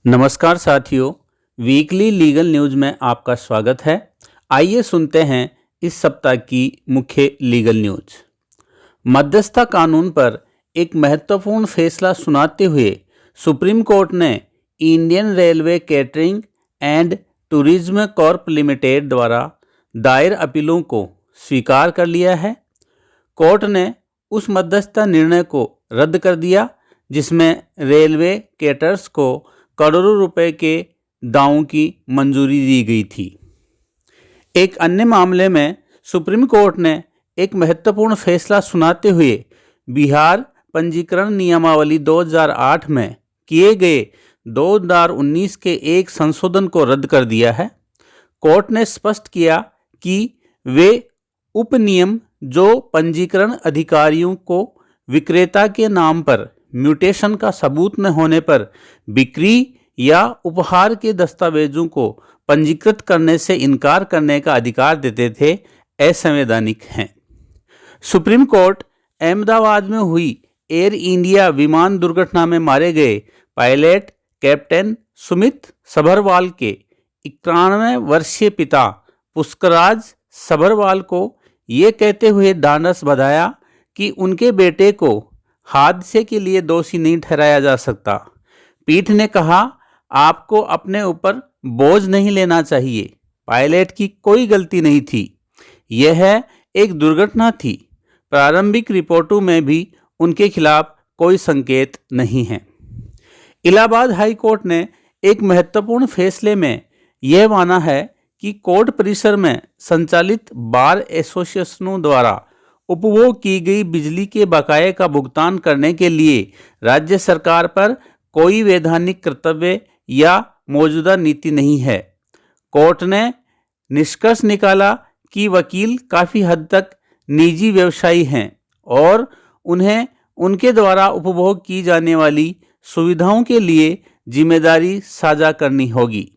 नमस्कार साथियों, weekly legal news में आपका स्वागत है। आइए सुनते हैं इस सप्ताह की मुख्य लीगल न्यूज़। मध्यस्थता कानून पर एक महत्वपूर्ण फैसला सुनाते हुए सुप्रीम कोर्ट ने Indian railway catering and tourism Corp limited द्वारा दायर अपीलों को स्वीकार कर लिया है। कोर्ट ने उस मध्यस्थता निर्णय को रद्द कर दिया जिसमें रेलवे कैटर्स को करोड़ों रुपए के दावों की मंजूरी दी गई थी। एक अन्य मामले में सुप्रीम कोर्ट ने एक महत्वपूर्ण फैसला सुनाते हुए बिहार पंजीकरण नियमावली 2008 में किए गए 2019 के एक संशोधन को रद्द कर दिया है। कोर्ट ने स्पष्ट किया कि वे उपनियम जो पंजीकरण अधिकारियों को विक्रेता के नाम पर म्यूटेशन का सबूत न होने पर बिक्री या उपहार के दस्तावेजों को पंजीकृत करने से इनकार करने का अधिकार देते थे, असंवैधानिक हैं। सुप्रीम कोर्ट अहमदाबाद में हुई एयर इंडिया विमान दुर्घटना में मारे गए पायलट कैप्टन सुमित सभरवाल के 91 वर्षीय पिता पुष्कराज सभरवाल को ये कहते हुए ढांढस बंधाया कि उनके बेटे को हादसे के लिए दोषी नहीं ठहराया जा सकता। पीठ ने कहा, आपको अपने ऊपर बोझ नहीं लेना चाहिए। पायलट की कोई गलती नहीं थी, यह एक दुर्घटना थी। प्रारंभिक रिपोर्टों में भी उनके खिलाफ कोई संकेत नहीं है। इलाहाबाद हाई कोर्ट ने एक महत्वपूर्ण फैसले में यह माना है कि कोर्ट परिसर में संचालित बार एसोसिएशनों द्वारा उपभोग की गई बिजली के बकाये का भुगतान करने के लिए राज्य सरकार पर कोई वैधानिक कर्तव्य या मौजूदा नीति नहीं है। कोर्ट ने निष्कर्ष निकाला कि वकील काफ़ी हद तक निजी व्यवसायी हैं और उन्हें उनके द्वारा उपभोग की जाने वाली सुविधाओं के लिए जिम्मेदारी साझा करनी होगी।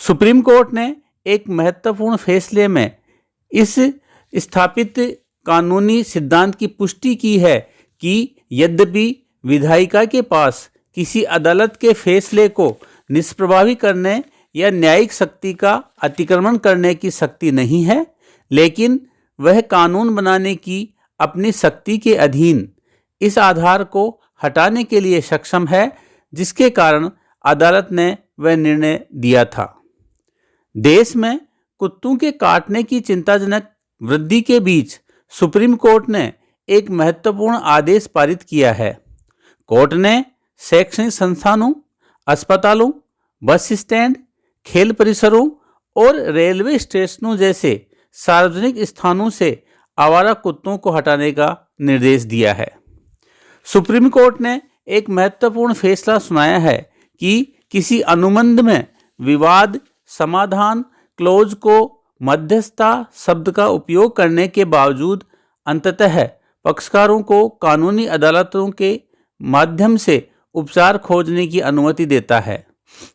सुप्रीम कोर्ट ने एक महत्वपूर्ण फैसले में इस स्थापित कानूनी सिद्धांत की पुष्टि की है कि यद्यपि विधायिका के पास किसी अदालत के फैसले को निष्प्रभावी करने या न्यायिक शक्ति का अतिक्रमण करने की शक्ति नहीं है, लेकिन वह कानून बनाने की अपनी शक्ति के अधीन इस आधार को हटाने के लिए सक्षम है जिसके कारण अदालत ने वह निर्णय दिया था। देश में कुत्तों के काटने की चिंताजनक वृद्धि के बीच सुप्रीम कोर्ट ने एक महत्वपूर्ण आदेश पारित किया है। कोर्ट ने शैक्षणिक संस्थानों, अस्पतालों, बस स्टैंड, खेल परिसरों और रेलवे स्टेशनों जैसे सार्वजनिक स्थानों से आवारा कुत्तों को हटाने का निर्देश दिया है। सुप्रीम कोर्ट ने एक महत्वपूर्ण फैसला सुनाया है कि किसी अनुबंध में विवाद समाधान क्लोज को मध्यस्थता शब्द का उपयोग करने के बावजूद अंततः पक्षकारों को कानूनी अदालतों के माध्यम से उपचार खोजने की अनुमति देता है।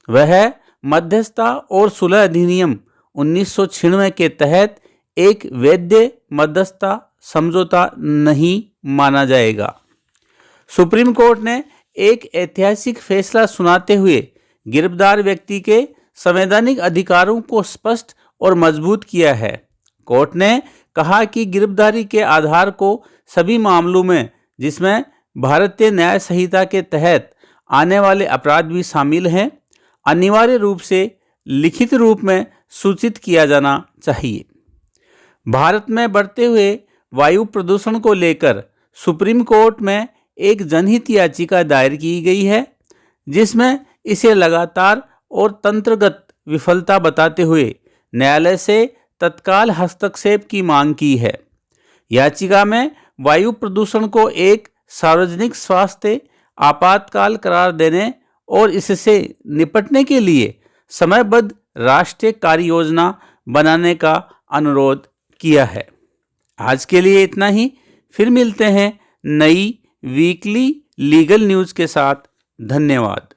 वह मध्यस्थता और सुलह अधिनियम 1996 के तहत एक वैध मध्यस्थता समझौता नहीं माना जाएगा। सुप्रीम कोर्ट ने एक ऐतिहासिक फैसला सुनाते हुए गिरफ्तार व्यक्ति के संवैधानिक अधिकारों को स्पष्ट और मजबूत किया है। कोर्ट ने कहा कि गिरफ्तारी के आधार को सभी मामलों में जिसमें भारतीय न्याय संहिता के तहत आने वाले अपराध भी शामिल हैं, अनिवार्य रूप से लिखित रूप में सूचित किया जाना चाहिए। भारत में बढ़ते हुए वायु प्रदूषण को लेकर सुप्रीम कोर्ट में एक जनहित याचिका दायर की गई है जिसमें इसे लगातार और तंत्रगत विफलता बताते हुए न्यायालय से तत्काल हस्तक्षेप की मांग की है। याचिका में वायु प्रदूषण को एक सार्वजनिक स्वास्थ्य आपातकाल करार देने और इससे निपटने के लिए समयबद्ध राष्ट्रीय कार्य योजना बनाने का अनुरोध किया है। आज के लिए इतना ही। फिर मिलते हैं नई वीकली लीगल न्यूज़ के साथ। धन्यवाद।